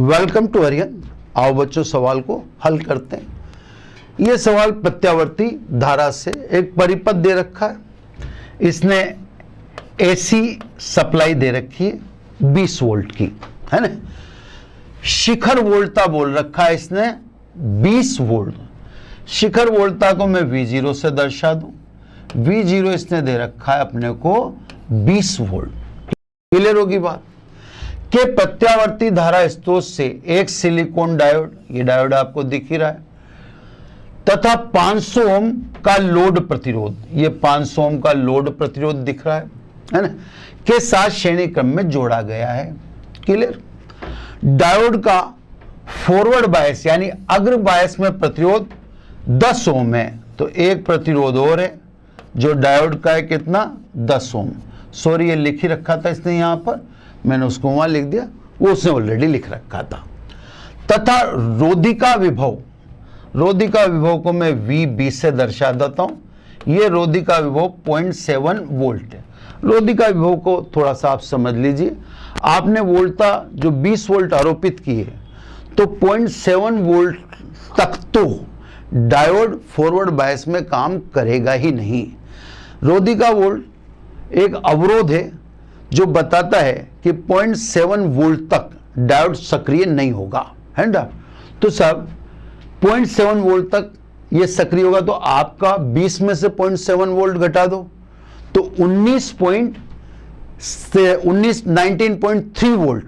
Welcome to हरियन। आओ बच्चों सवाल को हल करते हैं। यह सवाल प्रत्यावर्ती धारा से एक परिपथ दे रखा है, इसने एसी सप्लाई दे रखी है 20 वोल्ट की, है ना। शिखर वोल्टता बोल रखा है इसने 20 वोल्ट। शिखर वोल्टता को मैं V0 से दर्शा दूं। V0 इसने दे रखा है अपने को 20 वोल्ट। क्लियर होगी बात के प्रत्यावर्ती धारा स्रोत से एक सिलिकॉन डायोड, ये डायोड आपको दिख ही रहा है, तथा 500 ओम का लोड प्रतिरोध, ये 500 ओम का लोड प्रतिरोध दिख रहा है ना, के साथ श्रेणी क्रम में जोड़ा गया है। क्लियर। डायोड का फॉरवर्ड बायस यानी अग्र बायस में प्रतिरोध 10 ओम है, तो एक प्रतिरोध और है जो डायोड का है कितना, 10 ओम। सॉरी ये लिख ही रखा था इसने, यहां पर मैंने उसको वहां लिख दिया, वो उसने ऑलरेडी लिख रखा था। तथा रोधिका विभव, रोधिका विभव को मैं VB से दर्शा देता हूं। ये रोधिका विभव 0.7 वोल्ट है। रोधिका विभव को थोड़ा सा आप समझ लीजिए। आपने वोल्टता जो 20 वोल्ट आरोपित की है, तो 0.7 वोल्ट तक तो डायोड फॉरवर्ड बायस में काम करेगा ही नहीं। रोधिका वोल्ट एक अवरोध है जो बताता है कि 0.7 वोल्ट तक डायोड सक्रिय नहीं होगा, है ना। तो सब 0.7 वोल्ट तक ये सक्रिय होगा, तो आपका 20 में से 0.7 वोल्ट घटा दो तो 19.3 वोल्ट,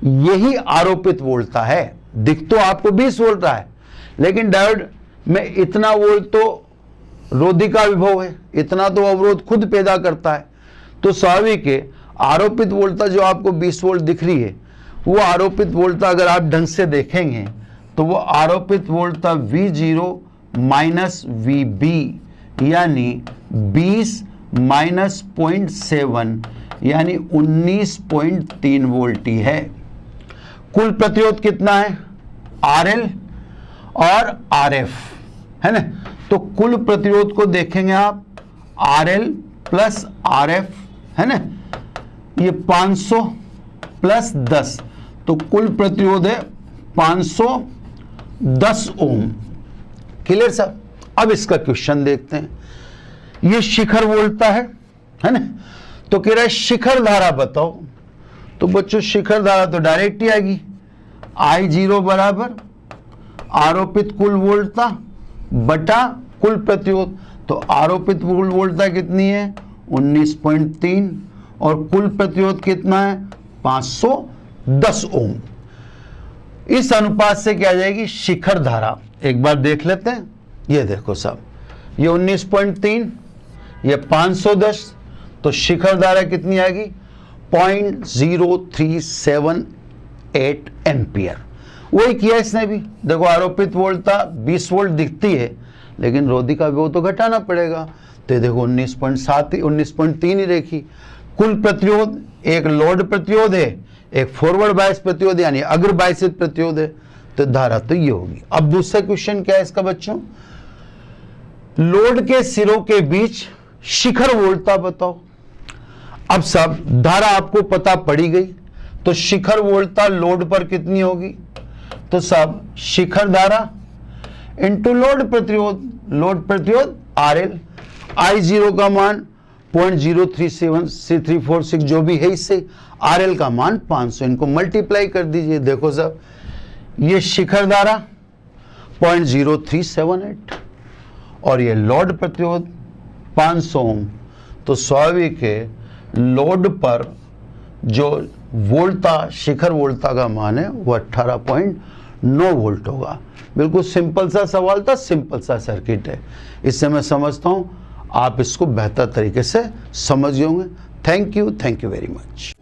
यही आरोपित वोल्टता है। दिख तो आपको 20 वोल्ट रहा है, लेकिन डायोड में इतना वोल्ट तो रोधिका विभव है, इतना तो अवरोध खुद पैदा करता है। तो स्वाभाविक है आरोपित वोल्टता जो आपको 20 वोल्ट दिख रही है, वो आरोपित वोल्टता अगर आप ढंग से देखेंगे तो वो आरोपित वोल्टता V0 माइनस VB यानी 20 माइनस 0.7 यानी 19.3 वोल्ट ही है। कुल प्रतिरोध कितना है, RL और RF, है ना। तो कुल प्रतिरोध को देखेंगे आप, RL प्लस RF, है ना, ये 500 प्लस 10, तो कुल प्रतिरोध है 510 ओम। क्लियर साहब। अब इसका क्वेश्चन देखते हैं। ये शिखर वोल्टता है ना, तो कह रहा है शिखर धारा बताओ। तो बच्चों शिखर धारा तो डायरेक्ट ही आएगी, I0 बराबर आरोपित कुल वोल्टता बटा कुल प्रतिरोध। तो आरोपित कुल वोल्टता कितनी है, 19.3, और कुल प्रतिरोध कितना है, 510 ओम। इस अनुपात से क्या आ जाएगी शिखर धारा, एक बार देख लेते हैं। ये देखो साहब, ये 19.3, ये 510, तो शिखर धारा कितनी आएगी, 0.0378 एम्पियर। वही किया इसने भी। देखो आरोपित वोल्टता 20 वोल्ट दिखती है, लेकिन रोधिका विभव तो घटाना पड़ेगा, तो ये देखो 19.3 ही रेखी। कुल प्रतिरोध एक लोड प्रतिरोध है, एक फॉरवर्ड बायस प्रतिरोध यानी अग्र बायसित प्रतिरोध है, तो धारा तो ये होगी। अब दूसरा क्वेश्चन क्या है इसका बच्चों, लोड के सिरों के बीच शिखर वोल्टता बताओ। अब सब धारा आपको पता पड़ी गई, तो शिखर वोल्टता लोड पर कितनी होगी, तो सब शिखर धारा इंटू लोड प्रतिरोध, लोड प्रतिरोध RL, I0 का मान 0.037346 जो भी है इससे, RL का मान 500, इनको मल्टीप्लाई कर दीजिए। देखो साहब ये शिखर धारा 0.0378 और ये लोड प्रतिरोध 500 ओम। तो स्वाभाविक है लोड पर जो वोल्टता शिखर वोल्टता का मान है वो 18.9 वोल्ट होगा। बिल्कुल सिंपल सा सवाल था, सिंपल सा सर्किट है। इससे मैं समझता हूं आप इसको बेहतर तरीके से समझ गए होंगे। Thank you very much.